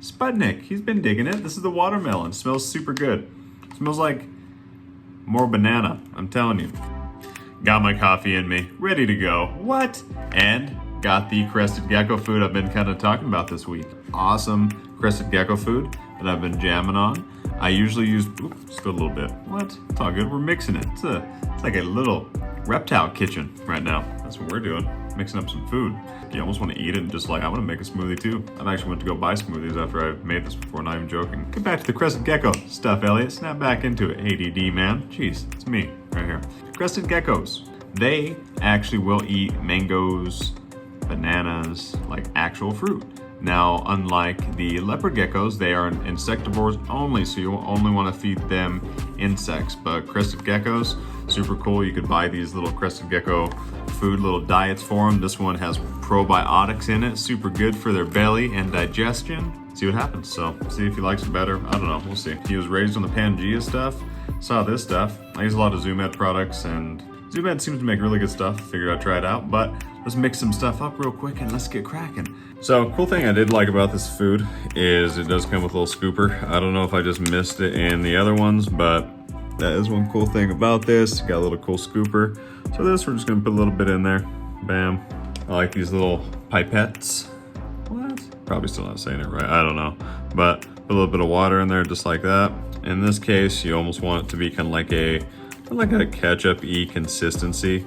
Sputnik, he's been digging it. This is the watermelon. Smells super good. Smells like more banana, I'm telling you. Got my coffee in me, ready to go. What? And got the Crested Gecko food I've been kind of talking about this week. Awesome Crested Gecko food that I've been jamming on. I usually use, just a little bit. What? It's all good, we're mixing it. It's like a little reptile kitchen right now. That's what we're doing, mixing up some food. You almost want to eat it and just like, I want to make a smoothie too. I've actually went to go buy smoothies after I've made this before, not even joking. Get back to the Crested Gecko stuff, Elliot. Snap back into it, ADD man. Jeez, it's me right here. Crested Geckos, they actually will eat mangoes, bananas, like actual fruit. Now, unlike the leopard geckos, they are insectivores only, so you only want to feed them insects. But crested geckos, super cool. You could buy these little crested gecko food, little diets for them. This one has probiotics in it, super good for their belly and digestion. See what happens. So, see if he likes it better. I don't know, we'll see. He was raised on the Pangea stuff, saw this stuff. I use a lot of ZoomEd products, and ZoomEd seems to make really good stuff. Figured I'd try it out, but let's mix some stuff up real quick and let's get cracking. So, cool thing I did like about this food is it does come with a little scooper. I don't know if I just missed it in the other ones, but that is one cool thing about this. Got a little cool scooper. So this, we're just gonna put a little bit in there. Bam. I like these little pipettes. What? Probably still not saying it right, I don't know. But put a little bit of water in there just like that. In this case, you almost want it to be kind of like a ketchup-y consistency.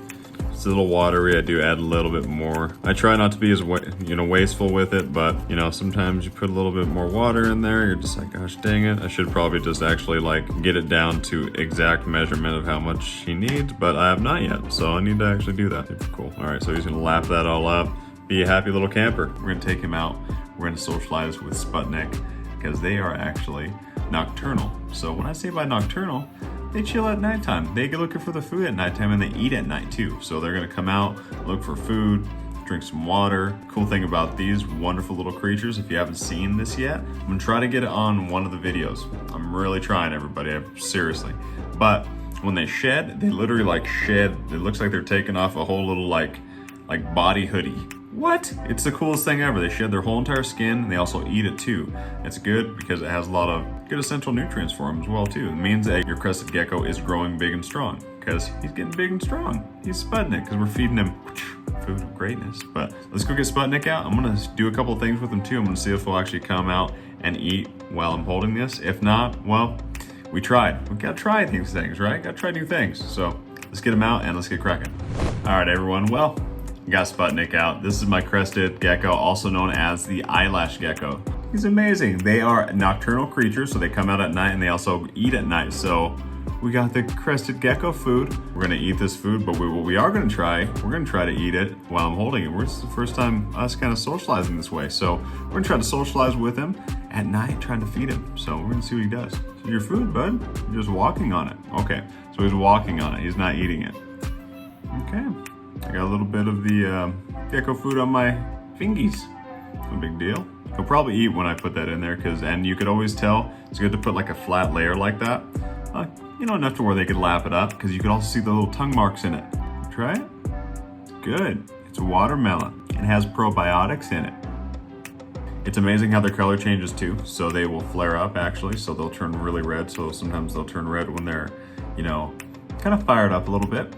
It's a little watery. I do add a little bit more. I try not to be as wasteful with it, but sometimes you put a little bit more water in there. You're just like, gosh dang it. I should probably just actually like get it down to exact measurement of how much he needs, but I have not yet, so I need to actually do that. Super cool. All right, so he's gonna lap that all up. Be a happy little camper. We're gonna take him out. We're gonna socialize with Sputnik because they are actually nocturnal. So when I say by nocturnal, they chill at nighttime. They get looking for the food at nighttime and they eat at night too. So they're gonna come out, look for food, drink some water. Cool thing about these wonderful little creatures, if you haven't seen this yet, I'm gonna try to get it on one of the videos. I'm really trying, everybody, seriously. But when they shed, they literally like shed, it looks like they're taking off a whole little like body hoodie. What? It's the coolest thing ever. They shed their whole entire skin and they also eat it too. It's good because it has a lot of good essential nutrients for them as well too. It means that your crested gecko is growing big and strong because he's getting big and strong. He's Sputnik because we're feeding him food of greatness. But let's go get Sputnik out. I'm gonna do a couple things with him too. I'm gonna see if he'll actually come out and eat while I'm holding this. If not, well, we tried. We gotta try these things, right? Gotta try new things. So let's get him out and let's get cracking. All right, everyone. Well, got Sputnik out. This is my crested gecko, also known as the eyelash gecko. He's amazing. They are nocturnal creatures, so they come out at night and they also eat at night. So we got the crested gecko food. We're gonna eat this food, but what we are gonna try, we're gonna try to eat it while I'm holding it. This is the first time us kind of socializing this way. So we're gonna try to socialize with him at night, trying to feed him. So we're gonna see what he does. So your food, bud. You're just walking on it. Okay, so he's walking on it. He's not eating it. Okay. I got a little bit of the gecko food on my fingies. No big deal. He'll probably eat when I put that in there and you could always tell it's good to put like a flat layer like that. Enough to where they could lap it up because you could also see the little tongue marks in it. Try it. It's good. It's a watermelon. It has probiotics in it. It's amazing how their color changes too. So they will flare up actually. So they'll turn really red. So sometimes they'll turn red when they're, kind of fired up a little bit.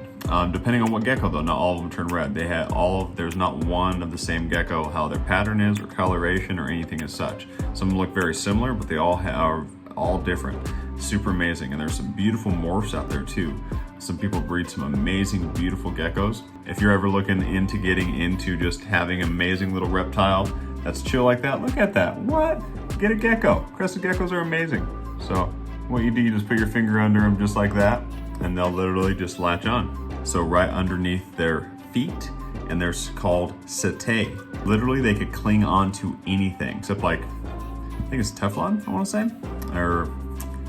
Depending on what gecko though, not all of them turn red. There's not one of the same gecko, how their pattern is or coloration or anything as such. Some look very similar, but they all are all different. Super amazing. And there's some beautiful morphs out there too. Some people breed some amazing, beautiful geckos. If you're ever looking into getting into just having an amazing little reptile that's chill like that, look at that. What? Get a gecko. Crested geckos are amazing. So what you do, you just put your finger under them just like that, and they'll literally just latch on. So right underneath their feet, and they're called setae. Literally, they could cling on to anything, except like, I think it's Teflon, I wanna say, or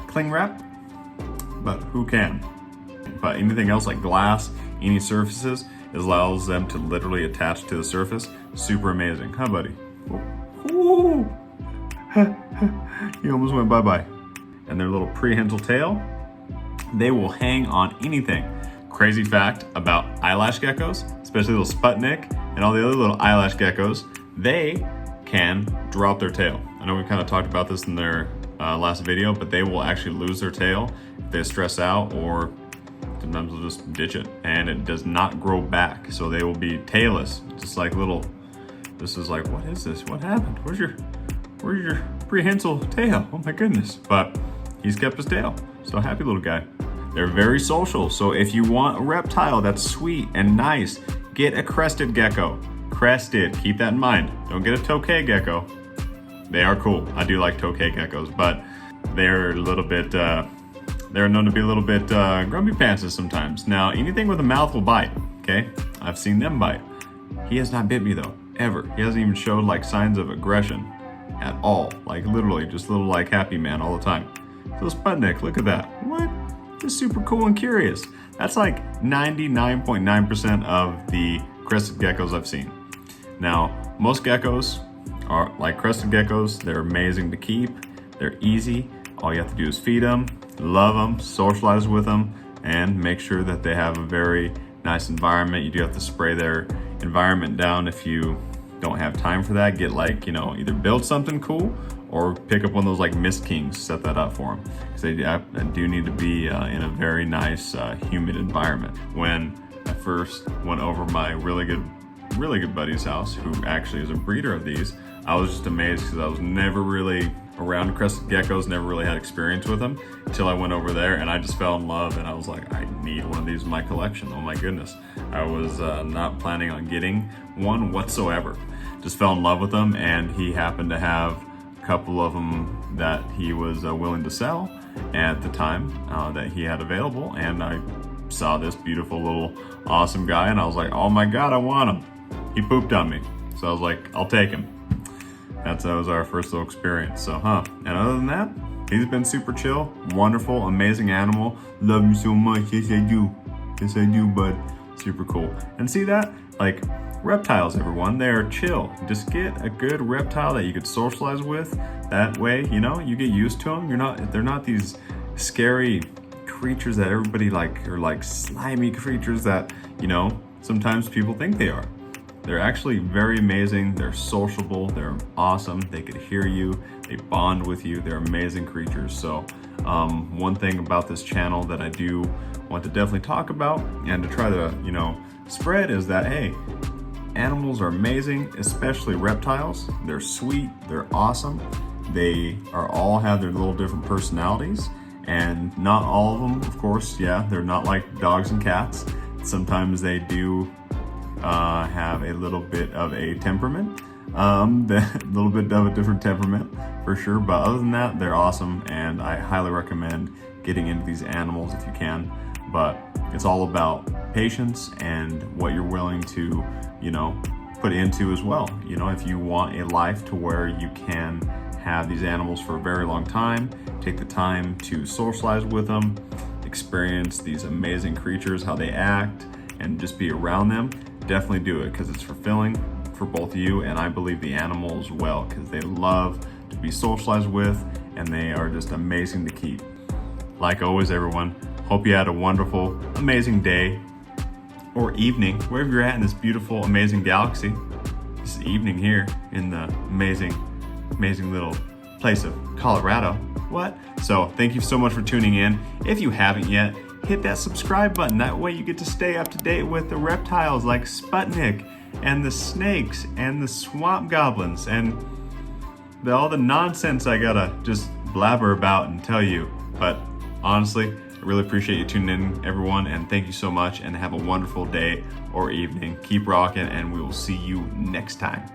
cling wrap, but who can? But anything else like glass, any surfaces, it allows them to literally attach to the surface. Super amazing, huh buddy? Ooh. You almost went bye-bye. And their little prehensile tail, they will hang on anything. Crazy fact about eyelash geckos, especially little Sputnik and all the other little eyelash geckos, they can drop their tail. I know we kind of talked about this in their last video, but they will actually lose their tail if they stress out, or sometimes they'll just ditch it, and it does not grow back. So they will be tailless, just like little, this is like, what is this? What happened? Where's your prehensile tail? Oh my goodness. But he's kept his tail. So happy little guy. They're very social. So if you want a reptile that's sweet and nice, get a crested gecko. Crested, keep that in mind. Don't get a tokay gecko. They are cool. I do like tokay geckos, but they're a little bit, they're known to be a little bit grumpy pantses sometimes. Now, anything with a mouth will bite, okay? I've seen them bite. He has not bit me though, ever. He hasn't even showed like signs of aggression at all. Like literally just little like happy man all the time. So Sputnik, look at that. What? Just super cool and curious. That's like 99.9% of the crested geckos I've seen. Now, most geckos are like crested geckos. They're amazing to keep. They're easy. All you have to do is feed them, love them, socialize with them, and make sure that they have a very nice environment. You do have to spray their environment down if you don't have time for that. Get like, you know, either build something cool or pick up one of those like Mist Kings, set that up for them. Because they do need to be in a very nice, humid environment. When I first went over my really good buddy's house, who actually is a breeder of these, I was just amazed because I was never really around crested geckos, never really had experience with them until I went over there, and I just fell in love, and I was like, I need one of these in my collection. Oh my goodness. I was not planning on getting one whatsoever. Just fell in love with them, and he happened to have a couple of them that he was willing to sell at the time that he had available, and I saw this beautiful little awesome guy, and I was like, oh my God, I want him. He pooped on me. So I was like, I'll take him. That was our first little experience. So, and other than that, he's been super chill, wonderful, amazing animal. Love you so much. Yes, I do. Yes, I do, bud. Super cool. And see that? Like, reptiles, everyone, they're chill. Just get a good reptile that you could socialize with. That way, you know, you get used to them. They're not these scary creatures that everybody like, or like slimy creatures that, you know, sometimes people think they are. They're actually very amazing. They're sociable. They're awesome. They could hear you. They bond with you. They're amazing creatures. So one thing about this channel that I do want to definitely talk about and to try to, you know, spread is that, hey, animals are amazing, especially reptiles. They're sweet. They're awesome. They are all have their little different personalities, and not all of them, of course, yeah, they're not like dogs and cats. Sometimes they do have a little bit of a temperament, a little bit of a different temperament for sure, but other than that, they're awesome, and I highly recommend getting into these animals if you can. But it's all about patience and what you're willing to, you know, put into as well. You know, if you want a life to where you can have these animals for a very long time, take the time to socialize with them, experience these amazing creatures, how they act, and just be around them, definitely do it, because it's fulfilling for both you and I believe the animal as well, because they love to be socialized with and they are just amazing to keep. Like always, everyone, hope you had a wonderful, amazing day or evening, wherever you're at in this beautiful, amazing galaxy. This is evening here in the amazing little place of Colorado. What? So thank you so much for tuning in. If you haven't yet, hit that subscribe button. That way you get to stay up to date with the reptiles like Sputnik and the snakes and the swamp goblins and all the nonsense I gotta just blabber about and tell you. But honestly, I really appreciate you tuning in, everyone, and thank you so much, and have a wonderful day or evening. Keep rocking, and we will see you next time.